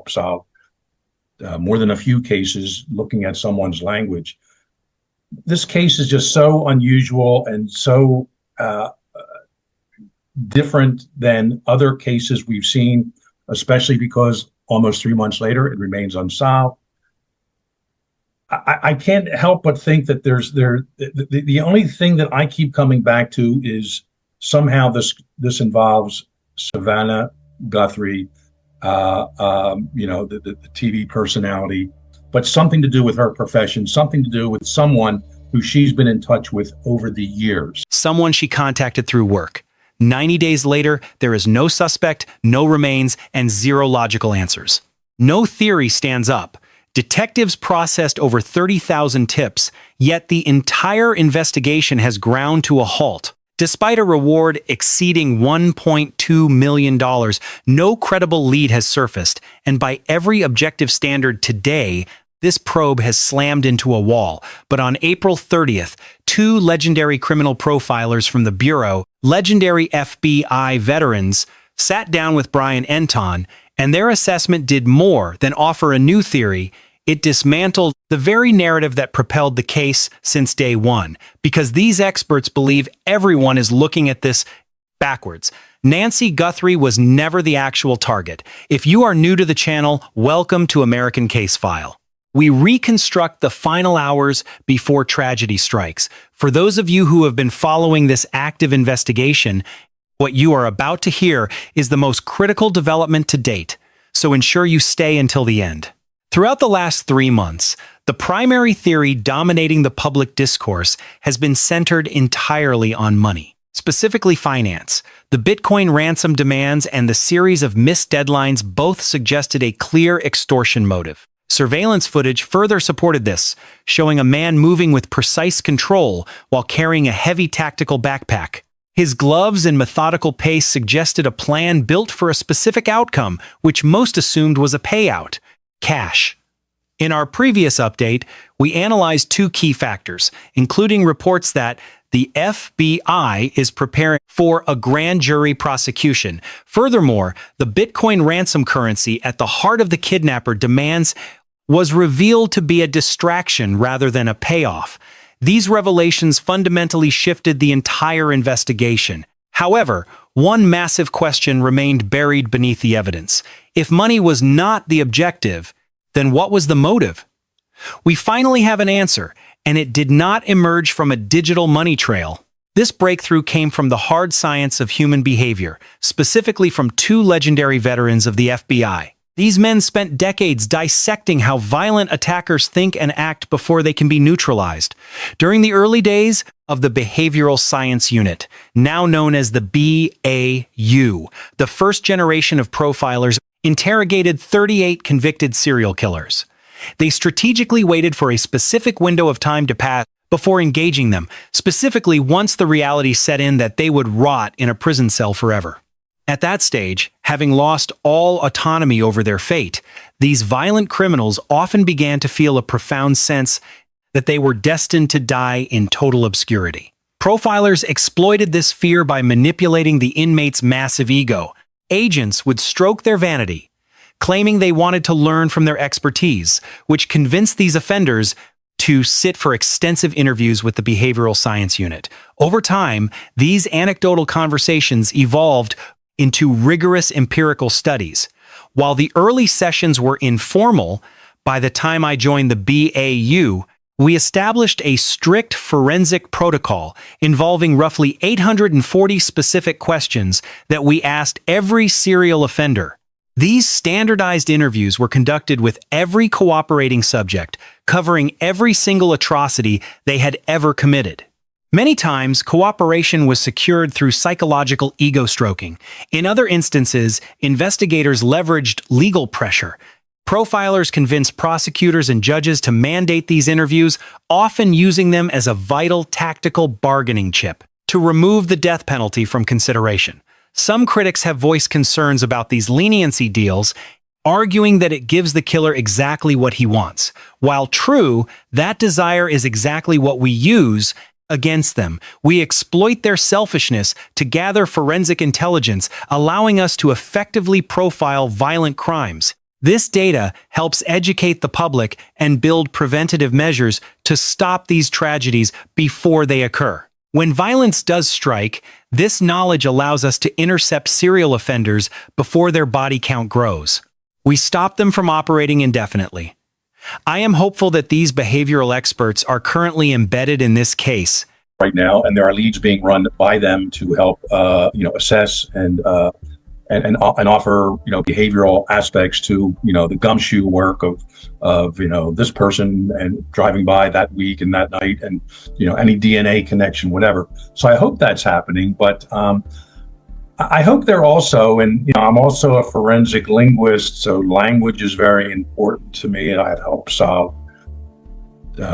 help solve more than a few cases looking at someone's language. This case is just so unusual and so different than other cases we've seen, especially because almost 3 months later, it remains unsolved. I can't help but think that the only thing that I keep coming back to is somehow this involves Savannah Guthrie, the TV personality, but something to do with her profession, something to do with someone who she's been in touch with over the years. Someone she contacted through work. 90 days later, there is no suspect, no remains, and zero logical answers. No theory stands up. Detectives processed over 30,000 tips, yet the entire investigation has ground to a halt. Despite a reward exceeding $1.2 million, no credible lead has surfaced, and by every objective standard today, this probe has slammed into a wall. But on April 30th, two legendary criminal profilers from the Bureau, legendary FBI veterans, sat down with Brian Entin, and their assessment did more than offer a new theory. It dismantled the very narrative that propelled the case since day one, because these experts believe everyone is looking at this backwards. Nancy Guthrie was never the actual target. If you are new to the channel, welcome to American Case File. We reconstruct the final hours before tragedy strikes. For those of you who have been following this active investigation, what you are about to hear is the most critical development to date, so ensure you stay until the end. Throughout the last 3 months, the primary theory dominating the public discourse has been centered entirely on money, specifically finance. The Bitcoin ransom demands and the series of missed deadlines both suggested a clear extortion motive. Surveillance footage further supported this, showing a man moving with precise control while carrying a heavy tactical backpack. His gloves and methodical pace suggested a plan built for a specific outcome, which most assumed was a payout: cash. In our previous update, we analyzed two key factors, including reports that the FBI is preparing for a grand jury prosecution. Furthermore, the Bitcoin ransom currency at the heart of the kidnapper demands was revealed to be a distraction rather than a payoff. These revelations fundamentally shifted the entire investigation. However, one massive question remained buried beneath the evidence. If money was not the objective, then what was the motive? We finally have an answer, and it did not emerge from a digital money trail. This breakthrough came from the hard science of human behavior, specifically from two legendary veterans of the FBI. These men spent decades dissecting how violent attackers think and act before they can be neutralized. During the early days of the Behavioral Science Unit, now known as the BAU, the first generation of profilers interrogated 38 convicted serial killers. They strategically waited for a specific window of time to pass before engaging them, specifically once the reality set in that they would rot in a prison cell forever. At that stage, having lost all autonomy over their fate, these violent criminals often began to feel a profound sense that they were destined to die in total obscurity. Profilers exploited this fear by manipulating the inmate's massive ego. Agents would stroke their vanity, claiming they wanted to learn from their expertise, which convinced these offenders to sit for extensive interviews with the Behavioral Science Unit. Over time, these anecdotal conversations evolved into rigorous empirical studies. While the early sessions were informal, by the time I joined the BAU, we established a strict forensic protocol involving roughly 840 specific questions that we asked every serial offender. These standardized interviews were conducted with every cooperating subject, covering every single atrocity they had ever committed. Many times, cooperation was secured through psychological ego stroking. In other instances, investigators leveraged legal pressure. Profilers convinced prosecutors and judges to mandate these interviews, often using them as a vital tactical bargaining chip to remove the death penalty from consideration. Some critics have voiced concerns about these leniency deals, arguing that it gives the killer exactly what he wants. While true, that desire is exactly what we use against them. We exploit their selfishness to gather forensic intelligence, allowing us to effectively profile violent crimes. This data helps educate the public and build preventative measures to stop these tragedies before they occur. When violence does strike, this knowledge allows us to intercept serial offenders before their body count grows. We stop them from operating indefinitely. I am hopeful that these behavioral experts are currently embedded in this case right now, and there are leads being run by them to help, assess and offer, behavioral aspects to, the gumshoe work of this person and driving by that week and that night, and any DNA connection, whatever. So I hope that's happening, but I hope they're also, and I'm also a forensic linguist, so language is very important to me, and I've helped solve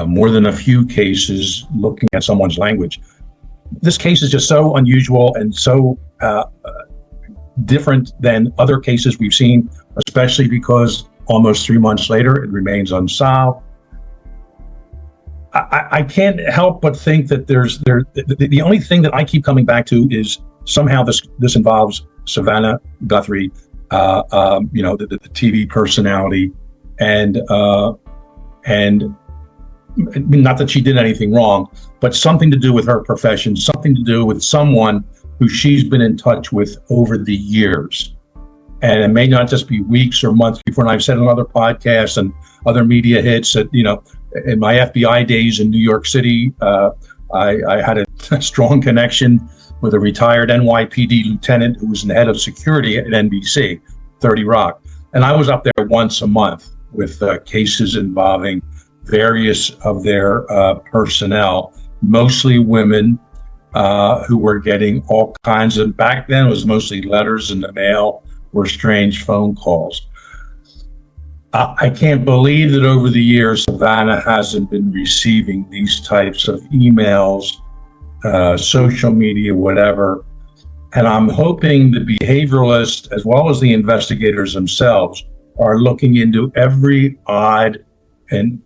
more than a few cases looking at someone's language. This case is just so unusual and so different than other cases we've seen, especially because almost 3 months later it remains unsolved. I can't help but think that the only thing that I keep coming back to is somehow this involves Savannah Guthrie, the TV personality, and not that she did anything wrong, but something to do with her profession, something to do with someone who she's been in touch with over the years. And it may not just be weeks or months before. And I've said on other podcasts and other media hits that, in my FBI days in New York City, I had a strong connection with a retired NYPD lieutenant who was the head of security at NBC, 30 Rock. And I was up there once a month with cases involving various of their personnel, mostly women who were getting all kinds of, back then it was mostly letters in the mail or strange phone calls. I can't believe that over the years, Savannah hasn't been receiving these types of emails, social media, whatever. And I'm hoping the behavioralists, as well as the investigators themselves, are looking into every odd and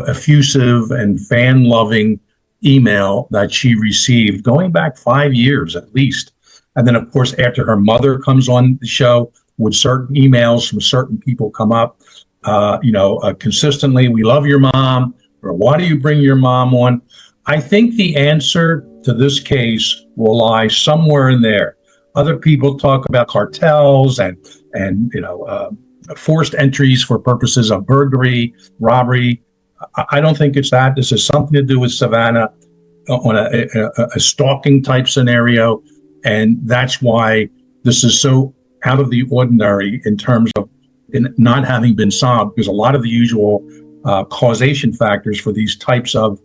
effusive and fan-loving email that she received going back 5 years at least. And then, of course, after her mother comes on the show, would certain emails from certain people come up, consistently, we love your mom, or why do you bring your mom on? I think the answer to this case will lie somewhere in there. Other people talk about cartels and forced entries for purposes of burglary, robbery. I don't think it's that. This has something to do with Savannah on a stalking type scenario. And that's why this is so out of the ordinary in terms of not having been solved, because a lot of the usual causation factors for these types of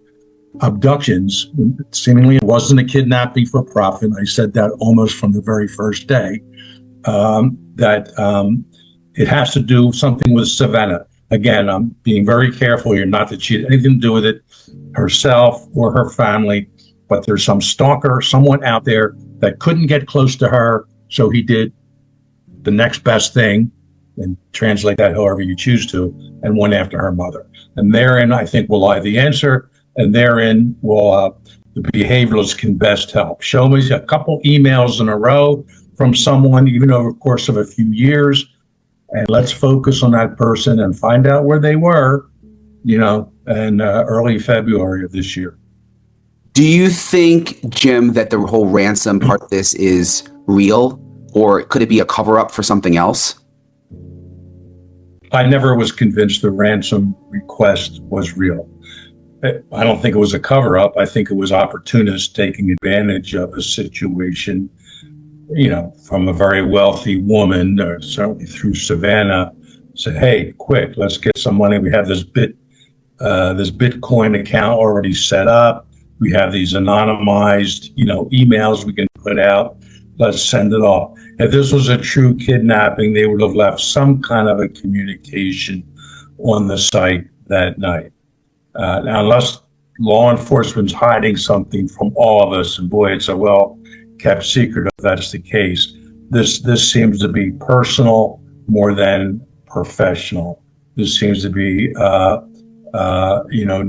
abductions, seemingly it wasn't a kidnapping for profit. I said that almost from the very first day, that it has to do something with Savannah. Again, I'm being very careful here, not that she had anything to do with it herself or her family, but there's some stalker, someone out there that couldn't get close to her, so he did the next best thing, and translate that however you choose to, and went after her mother. And therein, I think, will lie the answer, and therein will the behavioralists can best help. Show me a couple emails in a row from someone, even over the course of a few years, and let's focus on that person and find out where they were, in early February of this year. Do you think, Jim, that the whole ransom part of this is real, or could it be a cover-up for something else? I never was convinced the ransom request was real. I don't think it was a cover-up. I think it was opportunists taking advantage of a situation, from a very wealthy woman, or certainly through Savannah, said, hey, quick, let's get some money. We have this Bitcoin account already set up. We have these anonymized, emails we can put out. Let's send it off. If this was a true kidnapping, they would have left some kind of a communication on the site that night. Now, unless law enforcement's hiding something from all of us, and boy, it's a well-kept secret if that's the case, this seems to be personal more than professional. This seems to be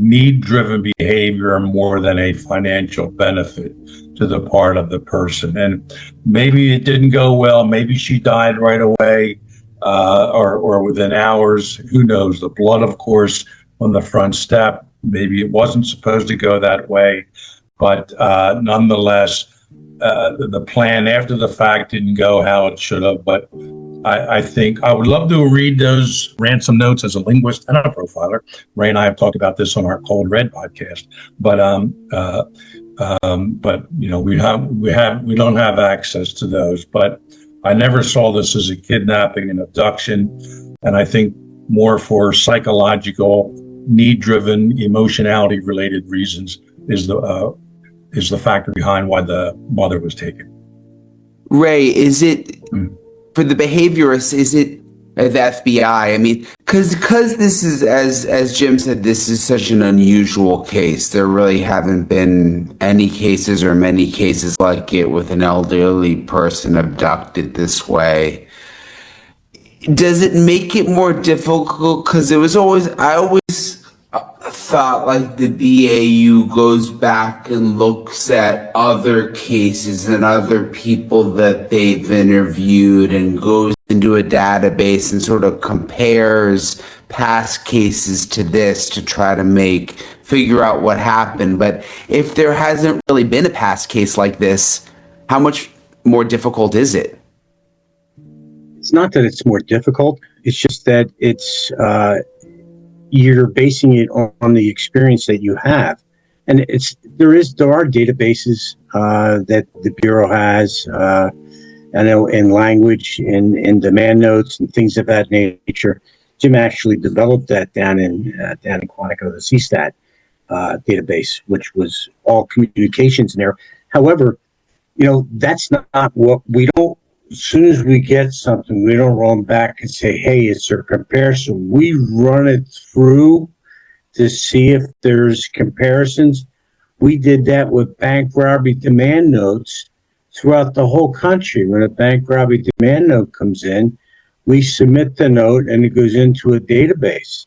need-driven behavior more than a financial benefit to the part of the person. And maybe it didn't go well. Maybe she died right away. or within hours. Who knows? The blood, of course, on the front step. Maybe it wasn't supposed to go that way, but nonetheless, the plan after the fact didn't go how it should have. But I think I would love to read those ransom notes as a linguist and a profiler. Ray and I have talked about this on our Cold Red podcast. But we don't have access to those. But I never saw this as a kidnapping and abduction, and I think more for psychological, need-driven, emotionality-related reasons is the factor behind why the mother was taken. Ray, is it for the behaviorists? Is it the FBI? I mean, because this is, as Jim said, this is such an unusual case. There really haven't been any cases or many cases like it with an elderly person abducted this way. Does it make it more difficult? Because I always thought like the BAU goes back and looks at other cases and other people that they've interviewed and goes into a database and sort of compares past cases to this to try to figure out what happened. But if there hasn't really been a past case like this, how much more difficult is it? It's not that it's more difficult. It's just that you're basing it on the experience that you have. And there are databases that the Bureau has, I know, in language, in demand notes and things of that nature. Jim actually developed that down in Quantico, the CSTAT database, which was all communications in there. However, that's not what we don't. As soon as we get something, we don't roll back and say, hey, it's a comparison. We run it through to see if there's comparisons. We did that with bank robbery demand notes throughout the whole country. When a bank robbery demand note comes in, we submit the note and it goes into a database.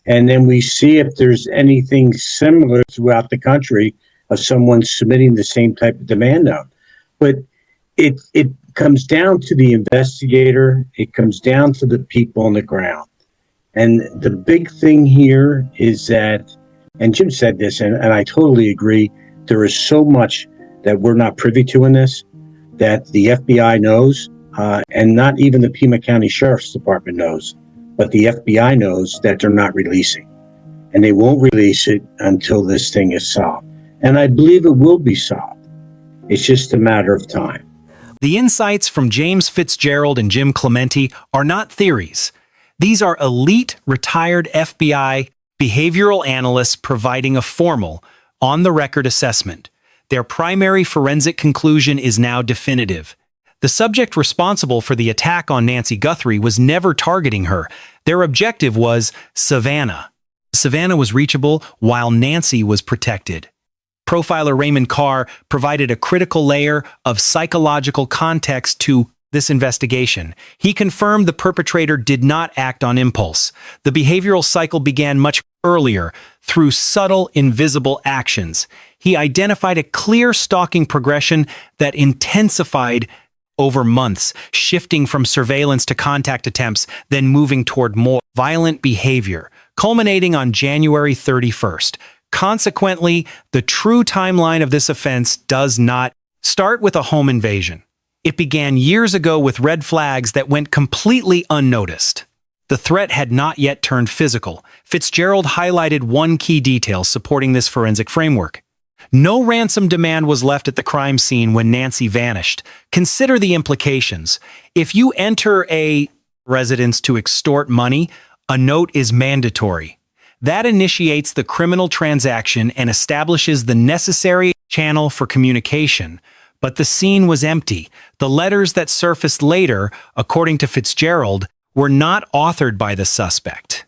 And then we see if there's anything similar throughout the country of someone submitting the same type of demand note. But it comes down to the investigator. It comes down to the people on the ground. And the big thing here is that, and Jim said this, and I totally agree, there is so much that we're not privy to in this, that the FBI knows, and not even the Pima County Sheriff's Department knows, but the FBI knows that they're not releasing. And they won't release it until this thing is solved. And I believe it will be solved. It's just a matter of time. The insights from James Fitzgerald and Jim Clemente are not theories. These are elite, retired FBI behavioral analysts providing a formal, on-the-record assessment. Their primary forensic conclusion is now definitive. The subject responsible for the attack on Nancy Guthrie was never targeting her. Their objective was Savannah. Savannah was reachable while Nancy was protected. Profiler Raymond Carr provided a critical layer of psychological context to this investigation. He confirmed the perpetrator did not act on impulse. The behavioral cycle began much earlier through subtle, invisible actions. He identified a clear stalking progression that intensified over months, shifting from surveillance to contact attempts, then moving toward more violent behavior, culminating on January 31st. Consequently, the true timeline of this offense does not start with a home invasion. It began years ago with red flags that went completely unnoticed. The threat had not yet turned physical. Fitzgerald highlighted one key detail supporting this forensic framework. No ransom demand was left at the crime scene when Nancy vanished. Consider the implications. If you enter a residence to extort money, a note is mandatory. That initiates the criminal transaction and establishes the necessary channel for communication. But the scene was empty. The letters that surfaced later, according to Fitzgerald, were not authored by the suspect.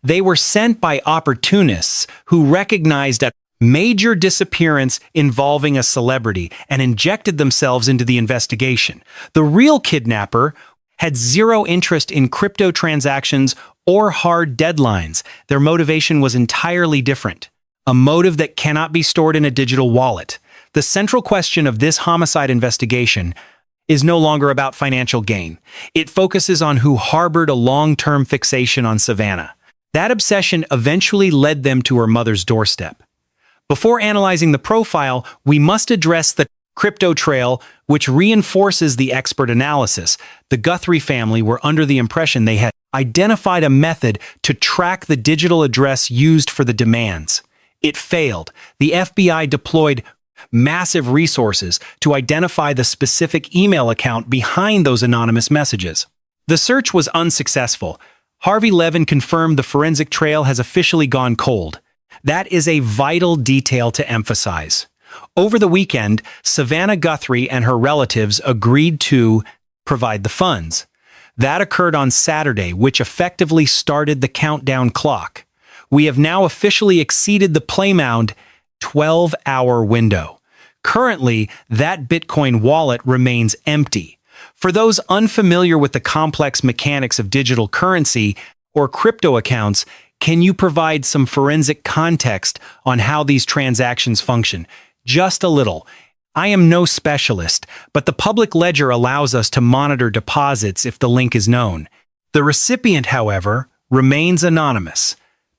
They were sent by opportunists who recognized a major disappearance involving a celebrity and injected themselves into the investigation. The real kidnapper had zero interest in crypto transactions or hard deadlines. Their motivation was entirely different, a motive that cannot be stored in a digital wallet. The central question of this homicide investigation is no longer about financial gain. It focuses on who harbored a long-term fixation on Savannah. That obsession eventually led them to her mother's doorstep. Before analyzing the profile, we must address the crypto trail, which reinforces the expert analysis. The Guthrie family were under the impression they had identified a method to track the digital address used for the demands. It failed. The FBI deployed massive resources to identify the specific email account behind those anonymous messages. The search was unsuccessful. Harvey Levin confirmed the forensic trail has officially gone cold. That is a vital detail to emphasize. Over the weekend, Savannah Guthrie and her relatives agreed to provide the funds. That occurred on Saturday, which effectively started the countdown clock. We have now officially exceeded the Playmound 12-hour window. Currently, that Bitcoin wallet remains empty. For those unfamiliar with the complex mechanics of digital currency or crypto accounts, can you provide some forensic context on how these transactions function? Just a little. I am no specialist, but the public ledger allows us to monitor deposits if the link is known. The recipient, however, remains anonymous.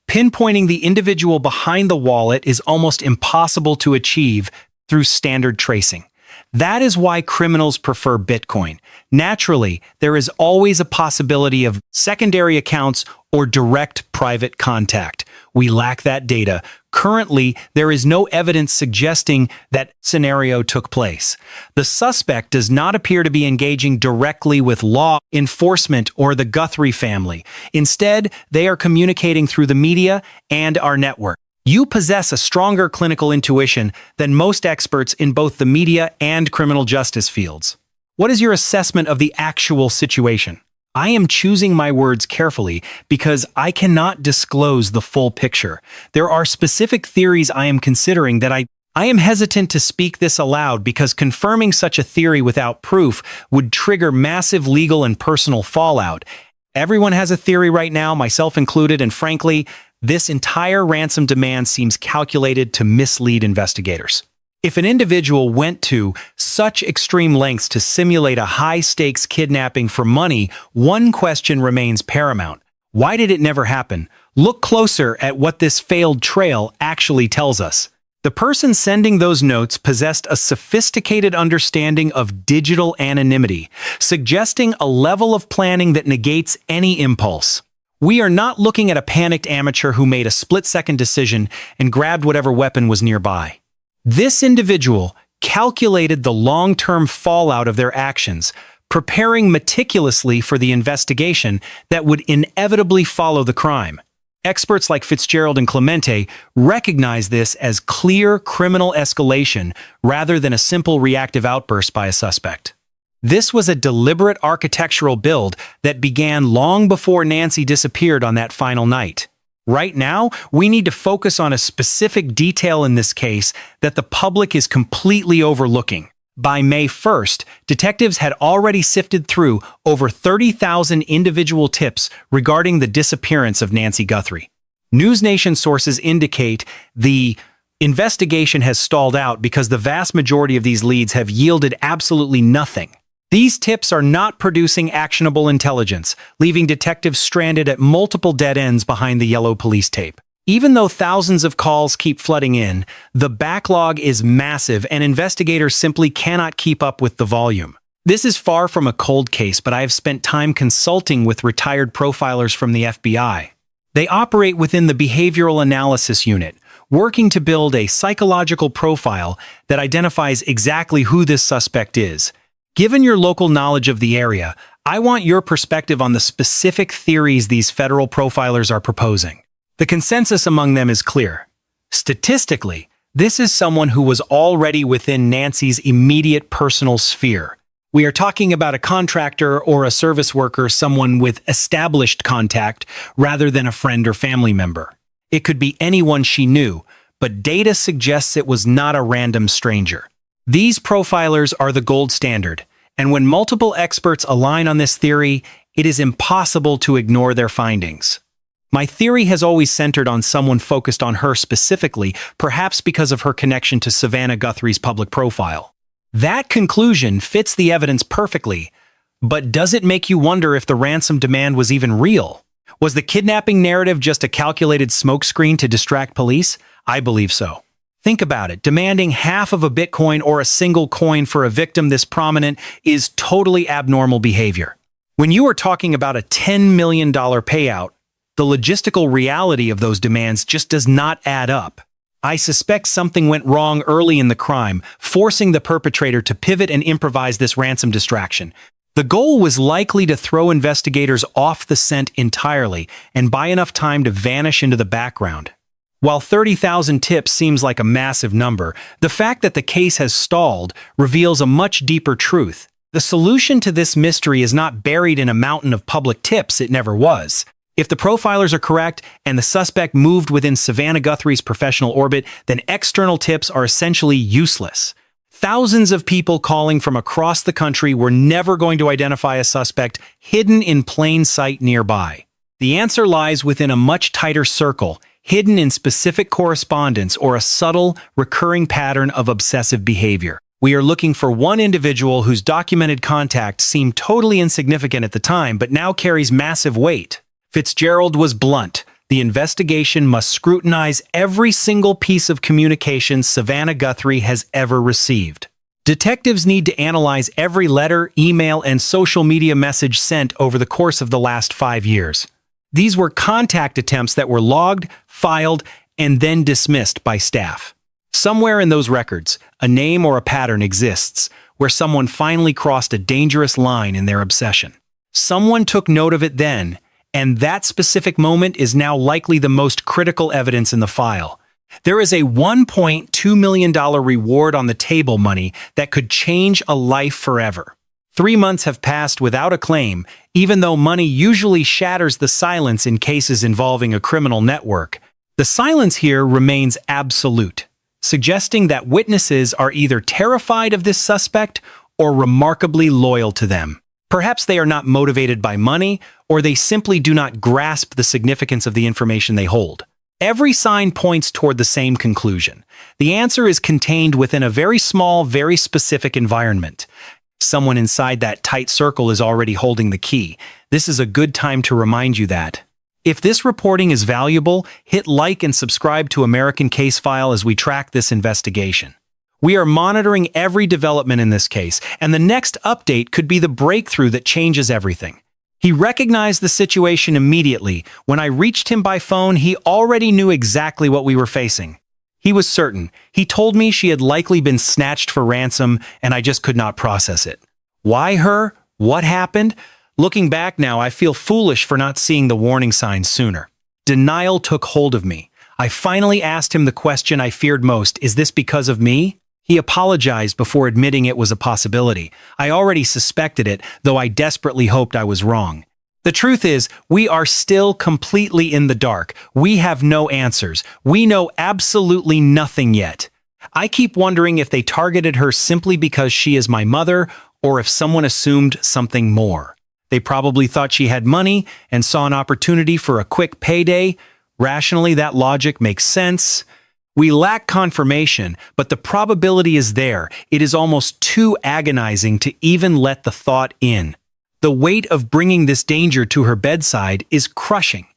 Pinpointing the individual behind the wallet is almost impossible to achieve through standard tracing. That is why criminals prefer Bitcoin. Naturally, there is always a possibility of secondary accounts or direct private contact. We lack that data. Currently, there is no evidence suggesting that scenario took place. The suspect does not appear to be engaging directly with law enforcement or the Guthrie family. Instead, they are communicating through the media and our network. You possess a stronger clinical intuition than most experts in both the media and criminal justice fields. What is your assessment of the actual situation? I am choosing my words carefully because I cannot disclose the full picture. There are specific theories I am considering that I am hesitant to speak this aloud because confirming such a theory without proof would trigger massive legal and personal fallout. Everyone has a theory right now, myself included, and frankly, this entire ransom demand seems calculated to mislead investigators. If an individual went to such extreme lengths to simulate a high-stakes kidnapping for money, one question remains paramount. Why did it never happen? Look closer at what this failed trail actually tells us. The person sending those notes possessed a sophisticated understanding of digital anonymity, suggesting a level of planning that negates any impulse. We are not looking at a panicked amateur who made a split-second decision and grabbed whatever weapon was nearby. This individual calculated the long-term fallout of their actions, preparing meticulously for the investigation that would inevitably follow the crime. Experts like Fitzgerald and Clemente recognize this as clear criminal escalation rather than a simple reactive outburst by a suspect. This was a deliberate architectural build that began long before Nancy disappeared on that final night. Right now, we need to focus on a specific detail in this case that the public is completely overlooking. By May 1st, detectives had already sifted through over 30,000 individual tips regarding the disappearance of Nancy Guthrie. NewsNation sources indicate the investigation has stalled out because the vast majority of these leads have yielded absolutely nothing. These tips are not producing actionable intelligence, leaving detectives stranded at multiple dead ends behind the yellow police tape. Even though thousands of calls keep flooding in, the backlog is massive and investigators simply cannot keep up with the volume. This is far from a cold case, but I have spent time consulting with retired profilers from the FBI. They operate within the Behavioral Analysis Unit, working to build a psychological profile that identifies exactly who this suspect is. Given your local knowledge of the area, I want your perspective on the specific theories these federal profilers are proposing. The consensus among them is clear. Statistically, this is someone who was already within Nancy's immediate personal sphere. We are talking about a contractor or a service worker, someone with established contact, rather than a friend or family member. It could be anyone she knew, but data suggests it was not a random stranger. These profilers are the gold standard, and when multiple experts align on this theory, it is impossible to ignore their findings. My theory has always centered on someone focused on her specifically, perhaps because of her connection to Savannah Guthrie's public profile. That conclusion fits the evidence perfectly, but does it make you wonder if the ransom demand was even real? Was the kidnapping narrative just a calculated smokescreen to distract police? I believe so. Think about it. Demanding half of a Bitcoin or a single coin for a victim this prominent is totally abnormal behavior. When you are talking about a $10 million payout, the logistical reality of those demands just does not add up. I suspect something went wrong early in the crime, forcing the perpetrator to pivot and improvise this ransom distraction. The goal was likely to throw investigators off the scent entirely and buy enough time to vanish into the background. While 30,000 tips seems like a massive number, the fact that the case has stalled reveals a much deeper truth. The solution to this mystery is not buried in a mountain of public tips. It never was. If the profilers are correct and the suspect moved within Savannah Guthrie's professional orbit, then external tips are essentially useless. Thousands of people calling from across the country were never going to identify a suspect hidden in plain sight nearby. The answer lies within a much tighter circle, hidden in specific correspondence or a subtle, recurring pattern of obsessive behavior. We are looking for one individual whose documented contact seemed totally insignificant at the time but now carries massive weight. Fitzgerald was blunt. The investigation must scrutinize every single piece of communication Savannah Guthrie has ever received. Detectives need to analyze every letter, email, and social media message sent over the course of the last 5 years. These were contact attempts that were logged, filed, and then dismissed by staff. Somewhere in those records, a name or a pattern exists where someone finally crossed a dangerous line in their obsession. Someone took note of it then, and that specific moment is now likely the most critical evidence in the file. There is a $1.2 million reward on the table, money that could change a life forever. 3 months have passed without a claim, even though money usually shatters the silence in cases involving a criminal network. The silence here remains absolute, suggesting that witnesses are either terrified of this suspect or remarkably loyal to them. Perhaps they are not motivated by money, or they simply do not grasp the significance of the information they hold. Every sign points toward the same conclusion. The answer is contained within a very small, very specific environment. Someone inside that tight circle is already holding the key. This is a good time to remind you that. If this reporting is valuable, hit like and subscribe to American Case File as we track this investigation. We are monitoring every development in this case, and the next update could be the breakthrough that changes everything. He recognized the situation immediately. When I reached him by phone, he already knew exactly what we were facing. He was certain. He told me she had likely been snatched for ransom, and I just could not process it. Why her? What happened? Looking back now, I feel foolish for not seeing the warning signs sooner. Denial took hold of me. I finally asked him the question I feared most: is this because of me? He apologized before admitting it was a possibility. I already suspected it, though I desperately hoped I was wrong. The truth is, we are still completely in the dark. We have no answers. We know absolutely nothing yet. I keep wondering if they targeted her simply because she is my mother, or if someone assumed something more. They probably thought she had money and saw an opportunity for a quick payday. Rationally, that logic makes sense. We lack confirmation, but the probability is there. It is almost too agonizing to even let the thought in. The weight of bringing this danger to her bedside is crushing.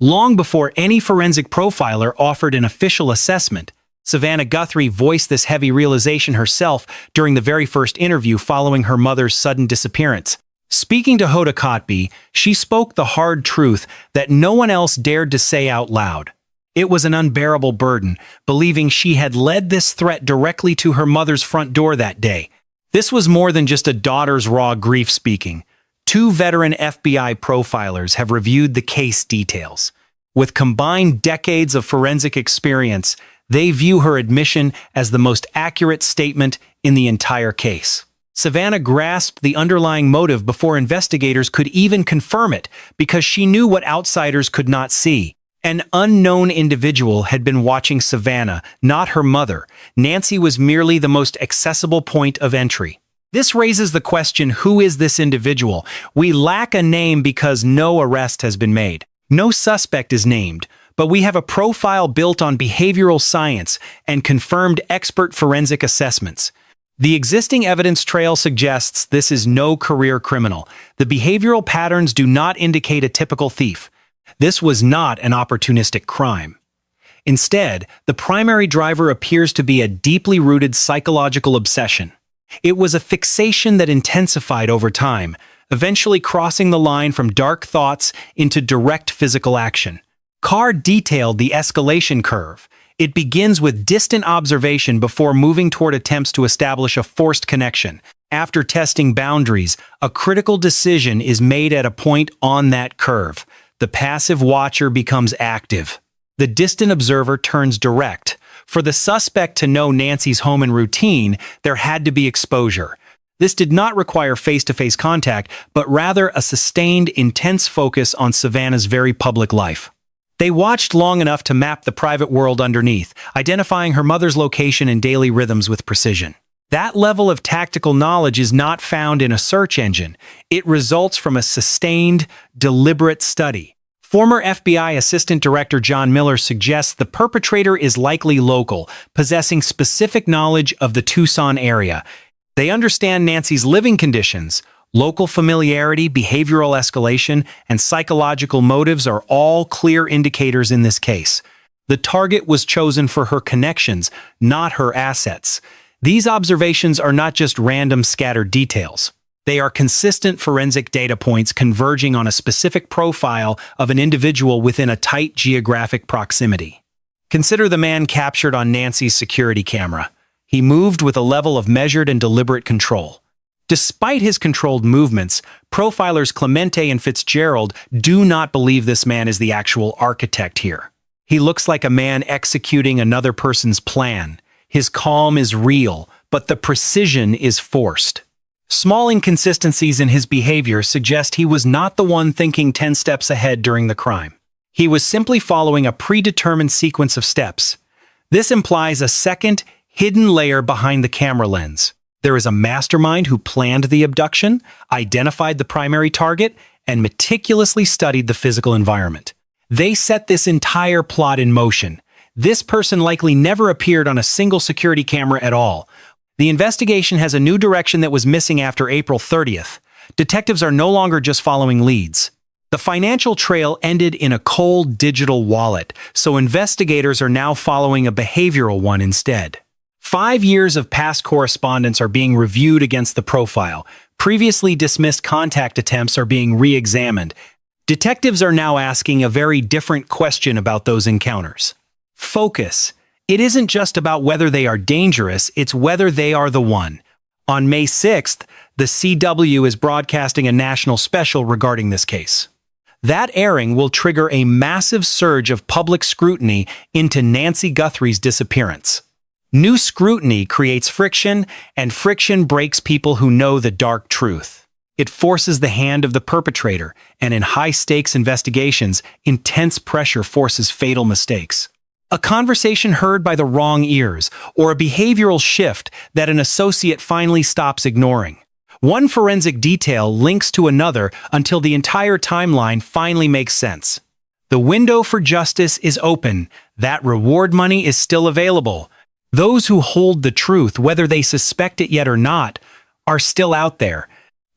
Long before any forensic profiler offered an official assessment, Savannah Guthrie voiced this heavy realization herself during the very first interview following her mother's sudden disappearance. Speaking to Hoda Kotb, she spoke the hard truth that no one else dared to say out loud. It was an unbearable burden, believing she had led this threat directly to her mother's front door that day. This was more than just a daughter's raw grief speaking. 2 veteran FBI profilers have reviewed the case details. With combined decades of forensic experience, they view her admission as the most accurate statement in the entire case. Savannah grasped the underlying motive before investigators could even confirm it, because she knew what outsiders could not see. An unknown individual had been watching Savannah, not her mother. Nancy was merely the most accessible point of entry. This raises the question, who is this individual? We lack a name because no arrest has been made. No suspect is named, but we have a profile built on behavioral science and confirmed expert forensic assessments. The existing evidence trail suggests this is no career criminal. The behavioral patterns do not indicate a typical thief. This was not an opportunistic crime. Instead, the primary driver appears to be a deeply rooted psychological obsession. It was a fixation that intensified over time, eventually crossing the line from dark thoughts into direct physical action. Carr detailed the escalation curve. It begins with distant observation before moving toward attempts to establish a forced connection. After testing boundaries, a critical decision is made at a point on that curve. The passive watcher becomes active. The distant observer turns direct. For the suspect to know Nancy's home and routine, there had to be exposure. This did not require face-to-face contact, but rather a sustained, intense focus on Savannah's very public life. They watched long enough to map the private world underneath, identifying her mother's location and daily rhythms with precision. That level of tactical knowledge is not found in a search engine. It results from a sustained, deliberate study. Former FBI Assistant Director John Miller suggests the perpetrator is likely local, possessing specific knowledge of the Tucson area. They understand Nancy's living conditions. Local familiarity, behavioral escalation, and psychological motives are all clear indicators in this case. The target was chosen for her connections, not her assets. These observations are not just random scattered details. They are consistent forensic data points converging on a specific profile of an individual within a tight geographic proximity. Consider the man captured on Nancy's security camera. He moved with a level of measured and deliberate control. Despite his controlled movements, profilers Clemente and Fitzgerald do not believe this man is the actual architect here. He looks like a man executing another person's plan. His calm is real, but the precision is forced. Small inconsistencies in his behavior suggest he was not the one thinking 10 steps ahead during the crime. He was simply following a predetermined sequence of steps. This implies a second, hidden layer behind the camera lens. There is a mastermind who planned the abduction, identified the primary target, and meticulously studied the physical environment. They set this entire plot in motion. This person likely never appeared on a single security camera at all. The investigation has a new direction that was missing after April 30th. Detectives are no longer just following leads. The financial trail ended in a cold digital wallet, so investigators are now following a behavioral one instead. 5 years of past correspondence are being reviewed against the profile. Previously dismissed contact attempts are being re-examined. Detectives are now asking a very different question about those encounters. Focus. It isn't just about whether they are dangerous, it's whether they are the one. On May 6th, the CW is broadcasting a national special regarding this case. That airing will trigger a massive surge of public scrutiny into Nancy Guthrie's disappearance. New scrutiny creates friction, and friction breaks people who know the dark truth. It forces the hand of the perpetrator, and in high-stakes investigations, intense pressure forces fatal mistakes. A conversation heard by the wrong ears, or a behavioral shift that an associate finally stops ignoring. One forensic detail links to another until the entire timeline finally makes sense. The window for justice is open. That reward money is still available. Those who hold the truth, whether they suspect it yet or not, are still out there.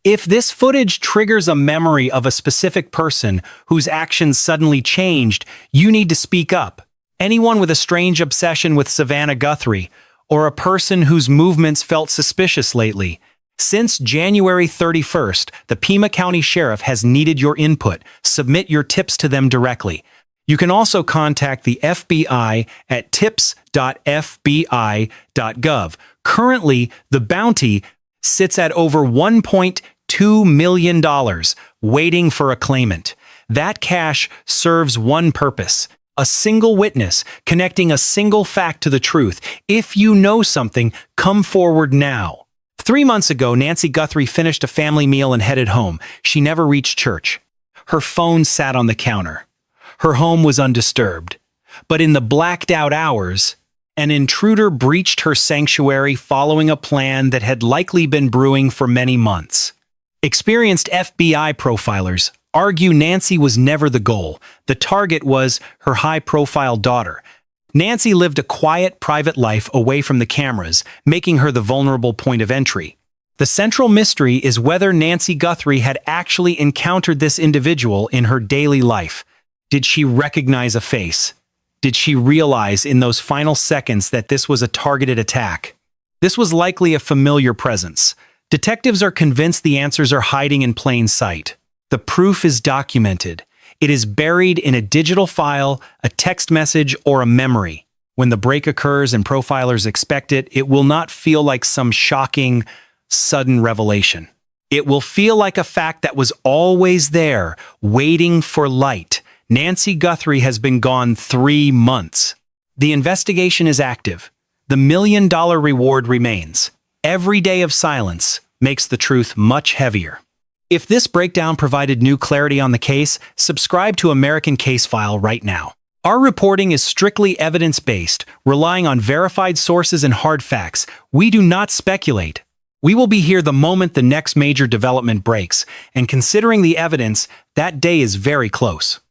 If this footage triggers a memory of a specific person whose actions suddenly changed, you need to speak up. Anyone with a strange obsession with Savannah Guthrie, or a person whose movements felt suspicious lately. Since January 31st, the Pima County Sheriff has needed your input. Submit your tips to them directly. You can also contact the FBI at tips.fbi.gov. Currently, the bounty sits at over $1.2 million, waiting for a claimant. That cash serves one purpose: a single witness, connecting a single fact to the truth. If you know something, come forward now. 3 months ago, Nancy Guthrie finished a family meal and headed home. She never reached church. Her phone sat on the counter. Her home was undisturbed. But in the blacked-out hours, an intruder breached her sanctuary following a plan that had likely been brewing for many months. Experienced FBI profilers argue Nancy was never the goal. The target was her high-profile daughter. Nancy lived a quiet, private life away from the cameras, making her the vulnerable point of entry. The central mystery is whether Nancy Guthrie had actually encountered this individual in her daily life. Did she recognize a face? Did she realize in those final seconds that this was a targeted attack? This was likely a familiar presence. Detectives are convinced the answers are hiding in plain sight. The proof is documented. It is buried in a digital file, a text message, or a memory. When the break occurs and profilers expect it, it will not feel like some shocking, sudden revelation. It will feel like a fact that was always there, waiting for light. Nancy Guthrie has been gone 3 months. The investigation is active. The $1 million reward remains. Every day of silence makes the truth much heavier. If this breakdown provided new clarity on the case, subscribe to American Case File right now. Our reporting is strictly evidence-based, relying on verified sources and hard facts. We do not speculate. We will be here the moment the next major development breaks, and considering the evidence, that day is very close.